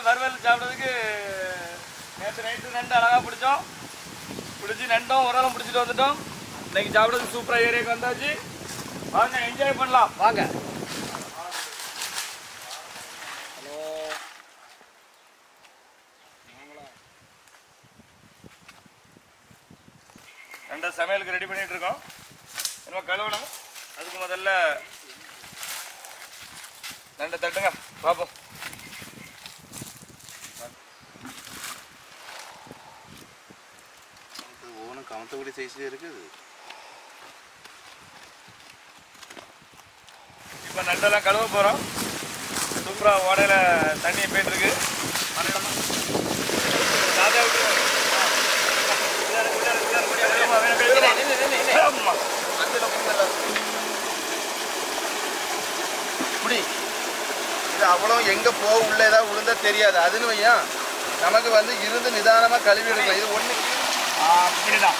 வறுவல் சாப்பிட்றதுக்கு நேற்று நைட்டு நண்டு அழகாக பிடிச்சோம். பிடிச்சி நண்டும் உரலும் பிடிச்சிட்டு வந்துட்டோம். இன்னைக்கு சாப்பிட்றதுக்கு சூப்பராக ஏரியாவுக்கு வந்தாச்சு. வாங்க என்ஜாய் பண்ணலாம் வாங்க. ஹலோ நண்டை சமையலுக்கு ரெடி பண்ணிட்டு இருக்கோம். என்ன கழுவணும். அதுக்கு முதல்ல நண்டை தட்டுங்க பார்ப்போம். கமத்தபடி சைஸ்ல இருக்குது. இப்போ நண்டெல்லாம் கழுவ போகிறோம். சூப்பராக ஓடையில் தண்ணி போயிட்டு இருக்கு. இது அவ்வளோ எங்கே போக உள்ள ஏதாவது விழுந்தா தெரியாது. அதுன்னு வையா நமக்கு வந்து இருந்து நிதானமாக கழுவி எடுக்கலாம். இது ஒன்று அப்படிதான்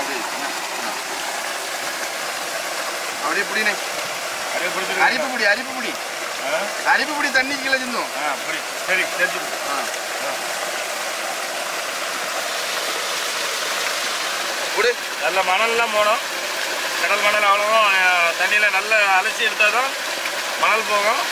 அப்படி அப்படியே பிடினே அரிப்புப்படி அரிப்புப்படி அரிப்புப்படி தண்ணி கீழே சிந்தும். சரி சரி. நல்ல மணல்லாம் போகணும். கடல் மணல் அவ்வளோவா தண்ணியில் நல்லா அலசி எடுத்தால் தான் மணல் போகும்.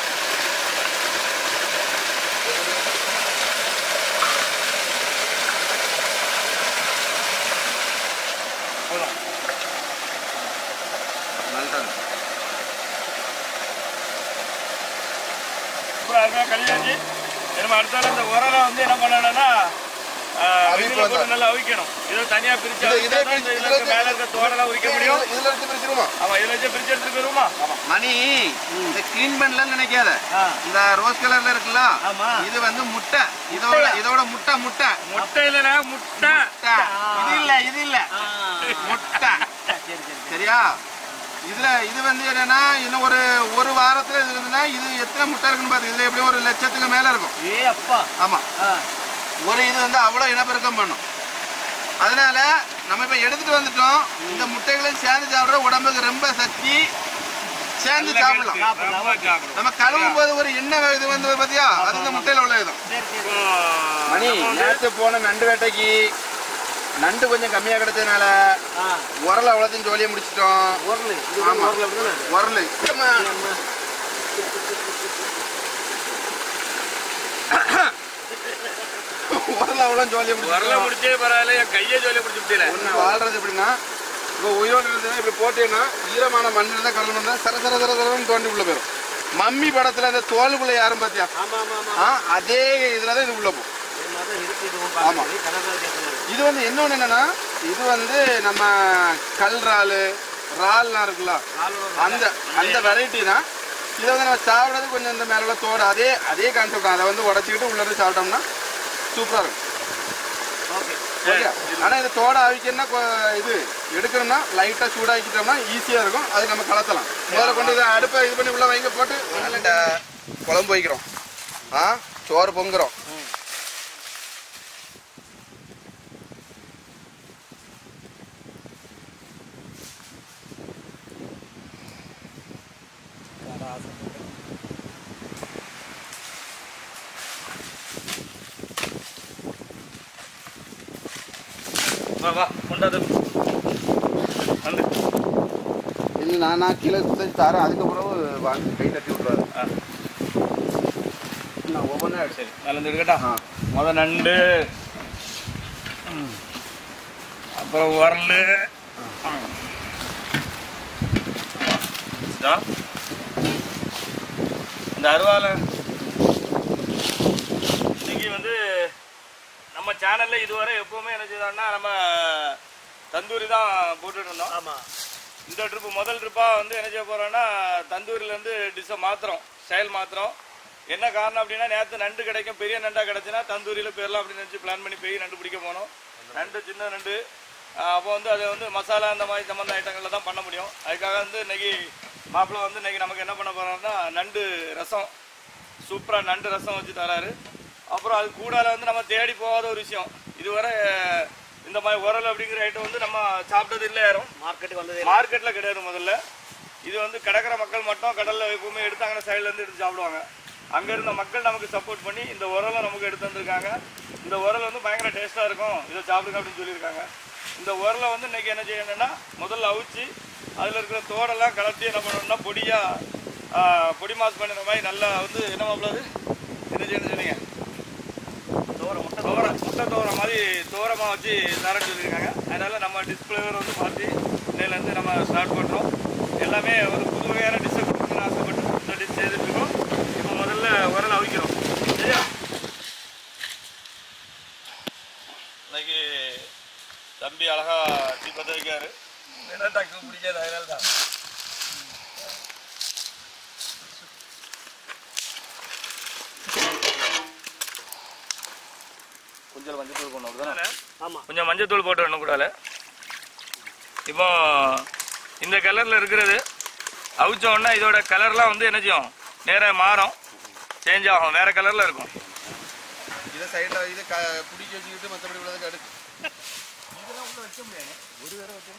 கழிஞ்சாச்சு. நம்ம அடுத்தால இந்த உரலை வந்து என்ன பண்ணணும்னா நல்லா அவிக்கணும். இதை தனியா பிரிச்சு மேல இருக்க தோடெல்லாம் உரிக்க முடியும். ஆமா இதுல வச்சு பிரிச்சு எடுத்துட்டு போயிருமா மணி. இந்த கிளீன் பண்ணலன்னு நினைக்காத. இந்த ரோஸ் கலர்ல இருக்குல்ல இது வந்து முட்டை. இதோட முட்டை முட்டை முட்டை இல்ல முட்டை. இது இல்ல முட்டை. சரியா? இது வந்து என்னன்னா இன்னும் ஒரு வாரத்துல இது இருந்துன்னா இது எத்தனை முட்டை இருக்குன்னு பாத்து. இதுல எப்படியும் 1 லட்சத்துக்கு மேல இருக்கும். ஆமா ஒரு இது வந்து அவ்வளவு இனப்பெருக்கம் பண்ணும். அதனால நம்ம இப்ப எடுத்துட்டு வந்துட்டோம். இந்த முட்டைகளையும் சேர்ந்து சாப்பிடுற உடம்புக்கு ரொம்ப சக்தி. சேர்ந்து சாப்பிடலாம். நம்ம கழுவும் போது ஒரு எண்ணெய் இது வந்து பாத்தியா அது இந்த முட்டையில உள்ள இதும். மணி நேற்று போன நண்டு வேட்டைக்கு நண்டு கொஞ்சம் கம்மியா கிடைச்சதுனால உரல் அவ்வளோத்தையும் ஜோலியை முடிச்சிட்டோம். உரல் உரல் அவ்வளோ ஜோலியை முடிச்சே பரவாயில்ல. என் கையை ஜோலியை முடிச்சுட்டேன். ஒன்று வாழ்றது எப்படின்னா இப்போ உயிரோடு இருந்ததுன்னா இப்படி போட்டேன்னா ஈரமான மண் இருந்தால் கலந்து இருந்தால் சர சர சர சரன்னு தோண்டி உள்ள போயிடும். மம்மி படத்தில் அந்த தோலுக்குள்ள யாரும் பார்த்தியா அதே இதில் தான் இது உள்ள போகும். ஆமாம் இது வந்து இன்னொன்று என்னன்னா இது வந்து நம்ம கல் இறால்லாம் இருக்குல்ல அந்த வெரைட்டி தான். இதை வந்து நம்ம சாப்பிட்றது கொஞ்சம் இந்த மேலே தோடு அதே கான்செப்ட் தான். அதை வந்து உடச்சிக்கிட்டு உள்ளே சாப்பிட்டோம்னா சூப்பராக இருக்கும். ஓகே. ஆனால் இது தோடை அவிக்கணும்னா இது எடுக்கணும்னா லைட்டாக சூடாக்கிட்டோம்னா ஈஸியாக இருக்கும். அது நம்ம கலத்தலாம். முதல்ல கொண்டு இதை அடுப்பை இது பண்ணி உள்ளே வைங்க போட்டு குழம்பு வைக்கிறோம். சோறு பொங்குறோம். இல்லை நான் கீழே குத்தச்சு தாரேன். அதுக்கப்புறம் வாங்கி கை தட்டி விட்றாரு. நான் ஒவ்வொன்றா சரி நல்லது இருக்கட்டா. முதல் நண்டு அப்புறம் உரல் இந்த அருவாலை. இன்னைக்கு வந்து நம்ம சேனல்ல இதுவரை எப்பவுமே என்ன செய்தோம்னா நம்ம தந்தூரி தான் போட்டுட்டு இருந்தோம். ஆமாம் இந்த ட்ரிப்பு முதல் ட்ரிப்பாக வந்து என்ன செய்ய போகிறோன்னா தந்தூரிலேருந்து டிஷ்ஷை மாற்றுறோம். ஸ்டைல் மாற்றுறோம். என்ன காரணம் அப்படின்னா நேற்று நண்டு கிடைக்கும். பெரிய நண்டாக கிடச்சுன்னா தந்தூரியில் போயிடலாம் அப்படின்னு நினச்சி பிளான் பண்ணி பெரிய நண்டு பிடிக்க போனோம். நண்டு சின்ன நண்டு. அப்போ வந்து அதை வந்து மசாலா அந்த மாதிரி சம்மந்த ஐட்டங்களில் தான் பண்ண முடியும். அதுக்காக வந்து இன்றைக்கி மாப்பிள்ளை வந்து இன்றைக்கி நமக்கு என்ன பண்ண போகிறோம்னா நண்டு ரசம். சூப்பராக நண்டு ரசம் வச்சு தராரு. அப்புறம் அது கூடால வந்து நம்ம தேடி போகாத ஒரு விஷயம். இதுவரை இந்த மாதிரி உரல் அப்படிங்கிற ஐட்டம் வந்து நம்ம சாப்பிட்டது இல்லை. யாரும் மார்க்கெட்டில் கிடையாது முதல்ல. இது வந்து கிடக்கிற மக்கள் மட்டும் கடலில் எப்பவுமே எடுத்தாங்கன்னா சைட்லேருந்து எடுத்து சாப்பிடுவாங்க. அங்கே இருந்த மக்கள் நமக்கு சப்போர்ட் பண்ணி இந்த உரலை நமக்கு எடுத்து வந்திருக்காங்க. இந்த உரல் வந்து பயங்கர டேஸ்ட்டாக இருக்கும், இதை சாப்பிடுங்க அப்படின்னு சொல்லியிருக்காங்க. இந்த உரலை வந்து இன்றைக்கி என்ன செய்யணும்னா முதல்ல அவிச்சு அதில் இருக்கிற தோடெல்லாம் கலட்டி என்ன பண்ணணும்னா பொடியாக பொடி மாஸ் பண்ணுற மாதிரி நல்லா வந்து என்ன மாப்பிளது என்ன செய்யணும்னு சொன்னீங்க? முட்டை தோற மாதிரி தோரமாக வச்சு தரேன்னு சொல்லியிருக்காங்க. அதனால் நம்ம டிஸ்பிளேவர் வந்து மாற்றி இன்னையிலேருந்து நம்ம ஸ்டார்ட் பண்ணுறோம். எல்லாமே ஒரு புது வகையான டிஷ்ஷை கொடுக்கணும்னு ஆசைப்பட்டு இந்த டிஷ் செய்துட்ருக்கோம். இப்போ முதல்ல உரல் அவிக்கிறோம். சரியா? இன்னைக்கு தம்பி அழகா டீ பற்ற வைக்காரு. என்ன டக்கு பிடிக்காது, அதனால தான். கொஞ்சம் மஞ்சத்தூள் போடணும் தானே? ஆமாம், கொஞ்சம் மஞ்சத்தூள் போட்டு வரணும் கூடாது. இப்போ இந்த கலரில் இருக்கிறது அவிச்சோன்னா இதோட கலர்லாம் வந்து என்ன செய்யும், நேராக மாறும், சேஞ்ச் ஆகும், வேறு கலரில் இருக்கும். இதை சைடில் இதை பிடிச்சி வச்சுக்கிட்டு மற்றபடி உள்ளதுக்கு அடுத்து இதெல்லாம் உள்ள வைக்க முடியாது. ஒரு வேற வச்சு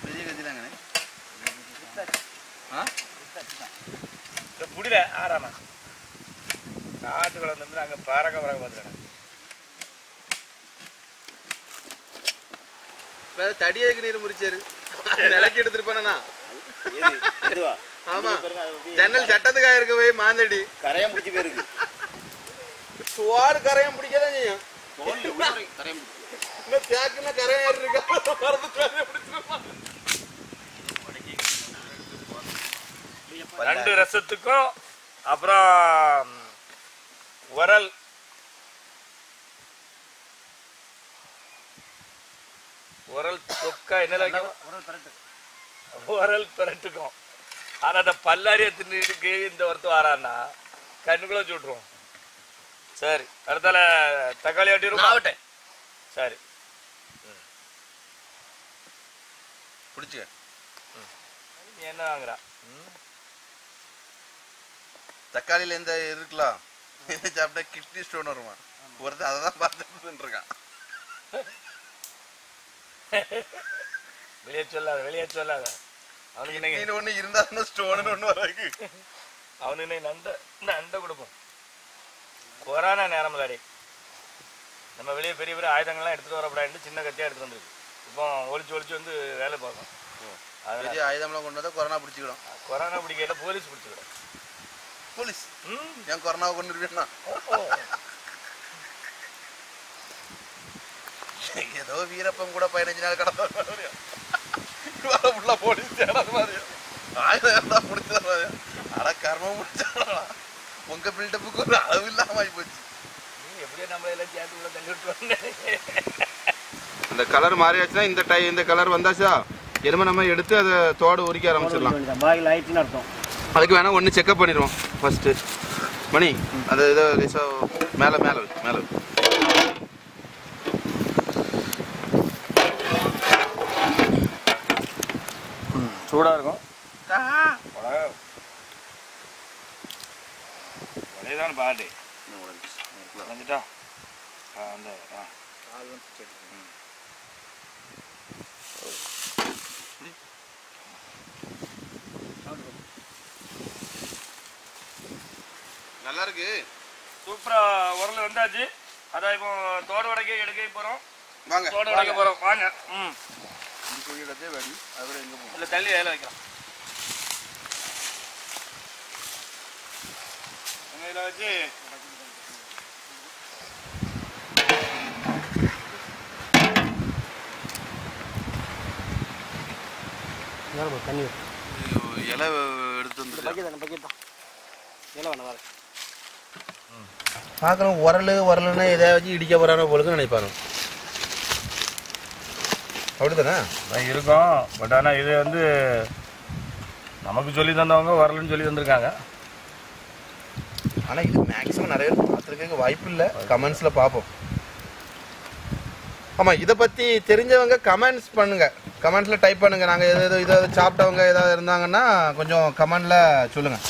பெரிய கட்சிதாங்கண்ணே. புடில ஆறாமா காட்டுக்குள்ள வந்து அங்கே பறக்க பார்த்துக்கிறேன். தடியேக்கு நீர் முறிச்சாரு, நிலக்கி எடுத்துட்டு போனா. ஆமா, ஜன்னல் சட்டத்துக்காக இருக்க போய் மாந்தடி கரையா முடிச்சு போயிருக்கு. சுவாடு கரையம் பிடிக்கதான் செய்யும். தேக்குன்னா கரையா இருக்கா. ரெண்டு ரசத்துக்கும் அப்புறம் உரல் உரல் தொக்கா என்ன உரல் பிரட்டுக்கும். ஆனா அந்த பல்லாரிய தின்னுக்கு இந்த ஒருத்தர் வரான்னா கண்ணுக்குள்ள வச்சு விட்டுருவோம். சரி, அடுத்தால தக்காளி ஆட்டிடுவோம். சரி, பிடிச்சு என்ன வாங்குறா? தக்காளியில எந்த இருக்கலாம் சாப்பிட்டா கிட்னி ஸ்டோன் வருமா? ஒருத்தர் அதை தான் பார்த்துட்டு இருக்கான். வெளியே சொல்லாத, வெளியே சொல்லாத. அவனுக்கு ஒண்ணு இருந்தா ஸ்டோன் ஒண்ணு வராது. அவனுக்கு இன்னைக்கு நண்டை கொடுப்போம். கொரோனா நேரம் முன்னாடி நம்ம வெளியே பெரிய பெரிய ஆயுதங்கள்லாம் எடுத்துட்டு வரப்படாது, சின்ன கத்தியா எடுத்துட்டு வந்துருக்கு. இப்போ ஒளிச்சு வந்து வேலை பார்க்கணும். பெரிய ஆயுதம்லாம் கொண்டு வந்தா கொரோனா பிடிச்சிக்கிடும். கொரோனா பிடிக்கல, போலீஸ் பிடிச்சிக்கிடும். போலீஸ் ஏன் கொரோனாவை கொண்டு இருக்கா? ஏதோ வீரப்பம் கூட 15 நாள் கடந்த போலீஸ் தேடாத மாதிரி ஆயுதம் முடிச்ச மாதிரி. ஆனா கர்மம் முடிச்சா உங்க பில்டப்புக்கு ஒரு அளவு இல்லாம ஆகி போச்சு. எப்படியோ நம்மள எல்லாம் சேர்த்து கூட தள்ளி விட்டு இந்த கலர் மாறியாச்சுன்னா இந்த கலர் வந்தாச்சா எருமை நம்ம எடுத்து அதை தோடு உரிக்க ஆரம்பிச்சிடலாம். பாயில் ஆயிடுச்சுன்னு அர்த்தம். அதுக்கு வேணா ஒன்று செக்அப் பண்ணிடுவோம் ஃபர்ஸ்ட்டு. மணி அந்த இதை மேலே மேலே மேலே சூடாக இருக்கும். உடையதான் பாட்டு வந்துட்டா அந்த நல்லா இருக்கு. சூப்பரா உரல் வந்தாச்சு. அதான் இப்போ தோடு உடைக்க எடுக்க போறோம். வாங்க, தோடு உடைக்க போறோம். வாங்க. இல்ல தள்ளி வேலை வைக்கலாம். இதில் வச்சு தண்ணி இலை எடுத்து வந்து பார்க்கணும். உரலுன்னா எதை வச்சு இடிக்க போறானோ போலுக்கு நினைப்பாங்க. அப்படித்தானே இருக்கும். பட் ஆனால் இது வந்து நமக்கு சொல்லி தந்தவங்க உரலுன்னு சொல்லி தந்திருக்காங்க. ஆனால் இது மேக்ஸிமம் நிறைய பேர் பார்த்துருக்க வாய்ப்பு இல்லை. கமெண்ட்ஸில் பார்ப்போம். ஆமாம், இதை பற்றி தெரிஞ்சவங்க கமெண்ட்ஸ் பண்ணுங்கள். கமெண்ட்ஸில் டைப் பண்ணுங்கள். நாங்கள் இதை சாப்பிட்டவங்க ஏதாவது இருந்தாங்கன்னா கொஞ்சம் கமெண்டில் சொல்லுங்கள்.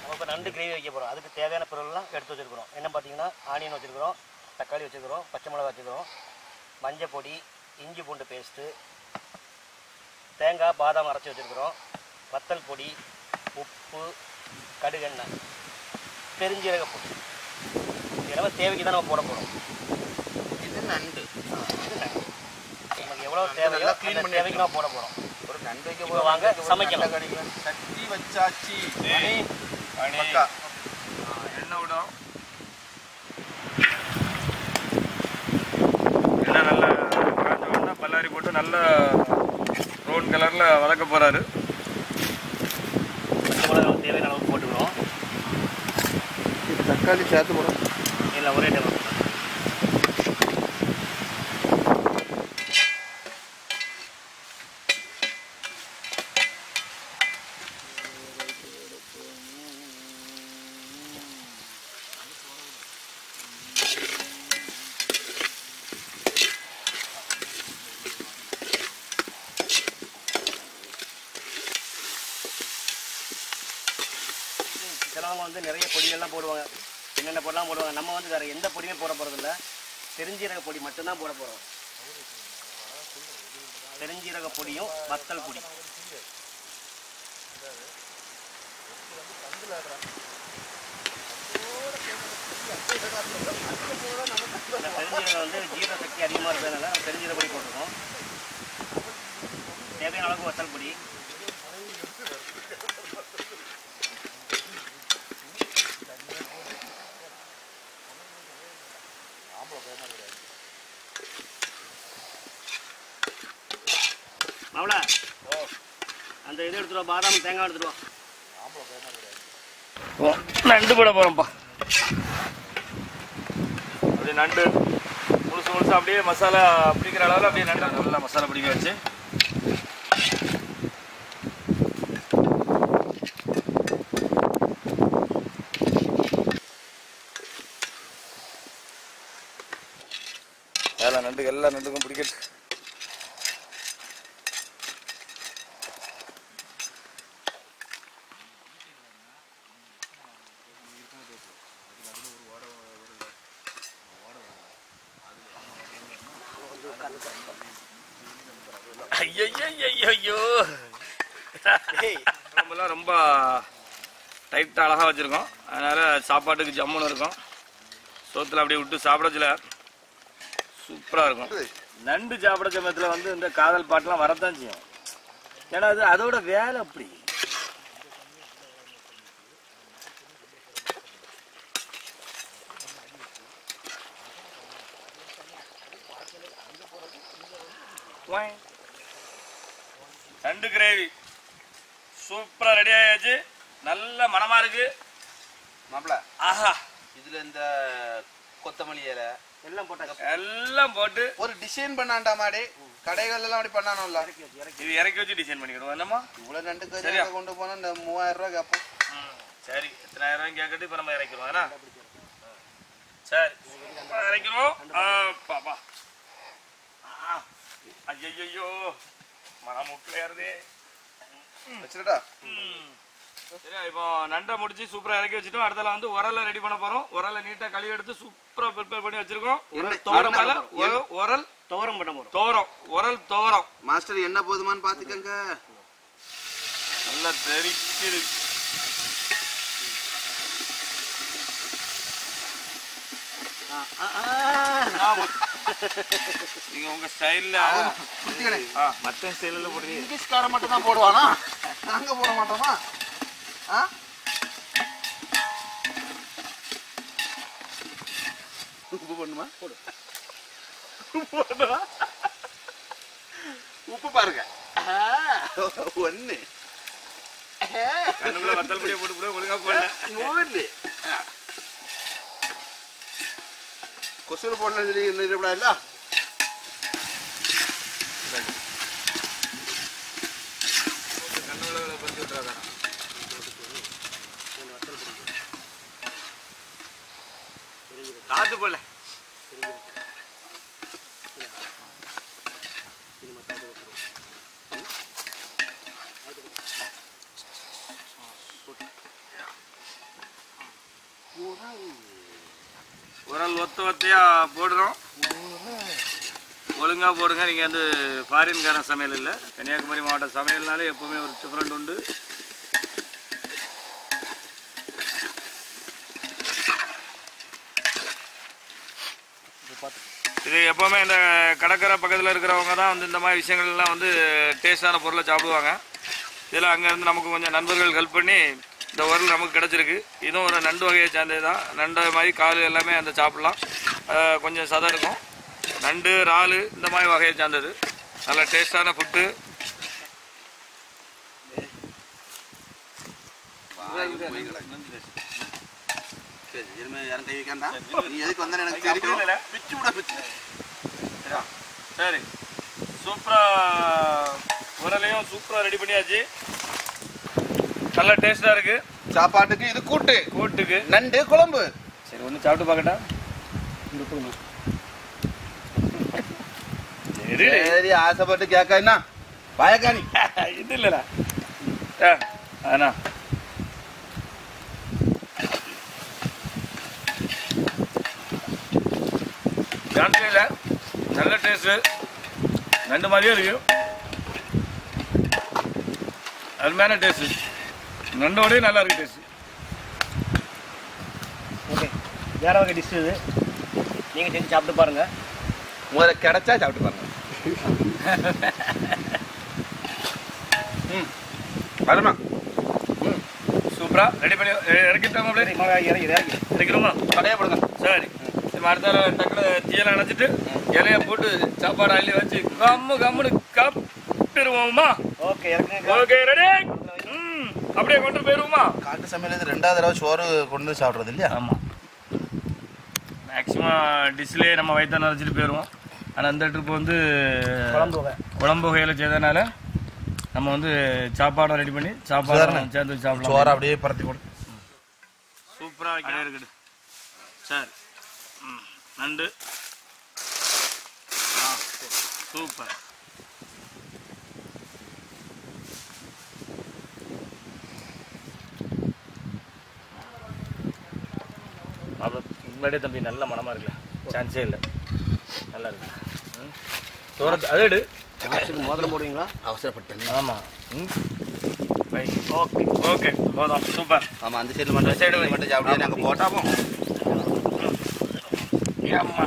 நம்ம இப்போ நண்டு கிரேவி வைக்க போகிறோம். அதுக்கு தேவையான பொருள்லாம் எடுத்து வச்சுருக்கிறோம். என்ன பார்த்தீங்கன்னா ஆனியன் வச்சுருக்கிறோம், தக்காளி வச்சுருக்கிறோம், பச்சை மிளகா வச்சுருக்கிறோம், மஞ்சள் பொடி, இஞ்சி பூண்டு பேஸ்ட்டு, தேங்காய் பாதாம் அரைச்சி வச்சுருக்குறோம், வத்தல் பொடி, உப்பு, கடுகெண்ணெய், பெருஞ்சீரக பொடி. இதெல்லாம் தேவைக்கு தான் நம்ம போட போகிறோம். இது நண்டு. நமக்கு எவ்வளோ தேவையோ க்ளீன் பண்ணி தேவைக்கு நம்ம போட போகிறோம். ஒரு நண்டு வைக்க இப்போ வாங்க சமைக்கலாம். சட்டி வச்சாச்சு. எண்ணெய் விடும். எண்ணெய் நல்லா காய்ச்ச உடனே பல்லாரி போட்டு நல்லா ப்ரௌன் கலரில் வதக்க போகிறாரு. தேவையான அளவுக்கு போட்டுக்கிறோம். தக்காளி சேர்த்து போடும். இல்லை ஒரே டைம். சிலவங்க வந்து நிறைய பொடியெல்லாம் போடுவாங்க, என்னென்ன பொடிலாம் போடுவாங்க. நம்ம வந்து வேறு எந்த பொடியுமே போட போகிறதில்ல, பெருஞ்சீரக பொடி மட்டும்தான் போட போகிறோம். பெருஞ்சீரக பொடியும் வத்தல் பொடி. பெருஞ்சீரகம் வந்து ஜீரண சக்தி அதிகமாக இருக்கிறதுனால நம்ம பெருஞ்சீரக பொடி போட்டிருக்கோம். தேவையான அளவுக்கு வத்தல் பொடி. அவ்வளோ அந்த இது எடுத்துருவா, பாதாம் தேங்காய் எடுத்துருவா. நண்டு போட போகிறோம்ப்பா. அப்படியே நண்டு முழுசு முழுசு அப்படியே மசாலா பிடிக்கிற அளவில் அப்படியே நண்டு நல்லா மசாலா பிடிக்க வச்சு எல்லா நண்டுக்கும் பிடிக்கிறது. ஐயோ நம்மளாம் ரொம்ப டைட்டாக அழகாக வச்சுருக்கோம். அதனால் சாப்பாட்டுக்கு ஜம்முன்னு இருக்கும். சோத்தில் அப்படியே விட்டு சாப்பிடச்சில சூப்பராக இருக்கும். நண்டு சாப்பிட சமயத்தில் வந்து இந்த காதல் பாட்டெலாம் வரத்தான் செய்யும். ஏன்னா அது அதோட வேலை அப்படி. நண்டு கிரேவி சூப்பரா ரெடி ஆயாச்சு. நல்ல மனமா இருக்கு மாப்பிள. ஆஹா, இதுல இந்த கொத்தமல்லி இலை எல்லாம் போட்டு ஒரு டிசைன் பண்ணாண்டா மாடி. கடைகள் எல்லாம் அப்படி பண்ணானும்ல, இது இறக்கி வச்சு டிசைன் பண்ணிக்கிடுவோம். என்னமா இவ்வளவு நண்டு கறி கொண்டு போனா இந்த 3000 ரூபாய் கேட்போம். சரி, எத்தனாயிரம் ரூபாய் கேட்கட்டு இப்ப நம்ம இறக்கிறோம். ஏன்னா சரி இறக்கிறோம். பாப்பா ஐயோ மனம் முக்கியாருதே வச்சுடா. சரி, இப்போ நண்டை முடிச்சு சூப்பரா இறக்கி வச்சுட்டோம். அடுத்தால வந்து உரலை ரெடி பண்ண போறோம். உரலை நீட்டா கழுவி எடுத்து சூப்பரா ப்ரிப்பேர் பண்ணி வச்சிருக்கோம். உரல் துவரம் பண்ண போறோம். உரல் துவரம். மாஸ்டர் என்ன போதுமான்னு பாத்துக்கங்க. நல்லா தெரிக்குது. நீங்க உங்க ஸ்டைல்ல மத்த ஸ்டைல்ல போடுறீங்க. இங்கிலீஷ்கார மட்டும் தான் போடுவானா, நாங்க போட மாட்டோமா? உப்பு பண்ணுமா? போடு. உப்பு பாருங்க. ஒண்ணு கண்ணுக்குள்ள வத்தல் பொடியை போட்டு ஒழுங்கா போடல. கொசுறு போடணும் சொல்லி இல்ல. கண்ணுக்குள்ள பறிச்சு விட்டுறாங்க. காத்து போல உரல் ஒத்தையா போடுறோம். ஒழுங்காக போடுங்க. நீங்கள் வந்து ஃபாரின்கார சமையல் இல்லை, கன்னியாகுமரி மாவட்ட சமையல்னாலே எப்போவுமே ஒரு டிஃப்ரெண்ட் உண்டு. இது எப்போவுமே இந்த கடற்கரை பக்கத்தில் இருக்கிறவங்க தான் வந்து இந்த மாதிரி விஷயங்கள்லாம் வந்து டேஸ்டான பொருளை சாப்பிடுவாங்க. இதில் அங்கேருந்து நமக்கு கொஞ்சம் நண்பர்கள் ஹெல்ப் பண்ணி இந்த உரல் நமக்கு கிடச்சிருக்கு. இதுவும் ஒரு நண்டு வகையை சேர்ந்தது தான். நண்டு மாதிரி கால் எல்லாமே அந்த சாப்பிட்லாம், கொஞ்சம் சதம் இருக்கும். நண்டு இறால் இந்த மாதிரி வகையை சேர்ந்தது, நல்ல டேஸ்டான ஃபுட்டு. சரி, சூப்பராக உரலையும் சூப்பராக ரெடி பண்ணியாச்சு. நல்ல டேஸ்டா இருக்கு. சாப்பாட்டுக்கு இது கூட்டுக்கு நண்டு குழம்பு. சரி, ஒன்று சாப்பிட்டு பார்க்கட்டா? சரி, ஆசைப்பட்டு கேட்கா பயக்காணி இது இல்லடா. அண்ணா சான்ஸே இல்லை, நல்ல டேஸ்ட்டு, நண்டு மாதிரியே இருக்கு. அருமையான டேஸ்ட்டு, நண்டோடய நல்லா இருக்கு டேஸ்ட்டு. ஓகே, வேற வகை டிஷ் இது, நீங்கள் செஞ்சு சாப்பிட்டு பாருங்க. உங்களுக்கு கிடைச்சா சாப்பிட்டு பாருங்க. அருமா சூப்பரா ரெடி பண்ணி இறக்கிட்டோம். இறக்கிறோமா? கடையை போடுங்க. சரி, அடுத்த டக்குனு தீயெல்லாம் அணைச்சிட்டு இலைய போட்டு சாப்பாடு அள்ளி வச்சு கம்முன்னு காப்பிடுவோமா? Okay, okay, ready. அப்படியே கொண்டு போயிருவோமா? காட்டு சமையல் 2வது தடவை சோறு கொண்டு சாப்பிட்றது இல்லையா? ஆமாம், மேக்ஸிமம் டிஷ்லேயே நம்ம வயிற்று நிறச்சிட்டு போயிடுவோம். ஆனால் அந்த ட்ரிப் வந்து குழம்பு வகையில் செய்ததுனால நம்ம வந்து சாப்பாடும் ரெடி பண்ணி சாப்பாடு சேர்ந்து சாப்பிடலாம். சோறு அப்படியே பரத்தி போடு. சூப்பராக கிடையாது இருக்குது. சரி, நண்டு சூப்பர். முன்னாடியே தம்பி நல்ல மனமாக இருக்குல்ல, சான்ஸே இல்லை, நல்லா இருக்கு. தோரத்து அது எடு. மோதிரம் போடுவீங்களா? அவசரப்பட்டேன். ஆமாம், ஓகே ஓகே, போதும், சூப்பர். ஆமாம், அந்த சைடில் மட்டும் அப்படியே நாங்கள் போட்டாமோ. ஆமா,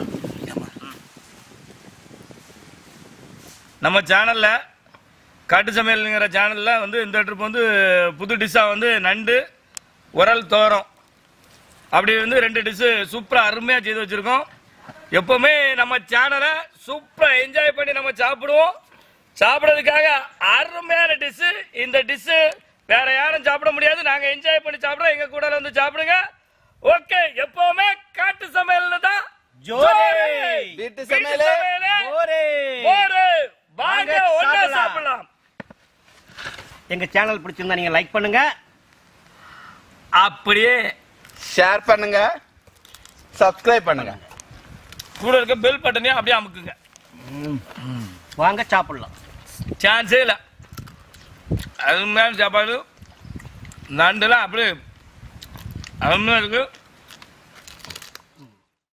நம்ம சேனலில் காட்டு சமையல்ங்கிற சேனலில் வந்து இந்த ட்ரிப் வந்து புது டிஷ்ஷாக வந்து நண்டு உரல் தோரம் அப்படி வந்து 2 டிஷ்ஷு சூப்பராக அருமையாக செய்து வச்சுருக்கோம். எப்போவுமே நம்ம சேனலை சூப்பராக என்ஜாய் பண்ணி நம்ம சாப்பிடுவோம். சாப்பிட்றதுக்காக அருமையான டிஷ்ஷு. இந்த டிஷ்ஷு வேற யாரும் சாப்பிட முடியாது, நாங்கள் என்ஜாய் பண்ணி சாப்பிட்றோம். எங்கள் கூட வந்து சாப்பிடுங்க. ஓகே, எப்போவுமே காட்டு சமையல்ல தான் வீட்டு சமையல். வாங்க ஒண்ணா சாப்பிடலாம். எங்க சேனல் பிடிச்சிருந்தா நீங்க லைக் பண்ணுங்க, அப்படியே ஷேர் பண்ணுங்க, சப்ஸ்கிரைப் பண்ணுங்க, கூட இருக்க பெல் பட்டனையும் அப்படியே அமுக்குங்க. வாங்க சாப்பிடலாம். சான்ஸே இல்லை, அருமையான சாப்பாடு. நண்டுலாம் அப்படியே அருமையாக இருக்கு.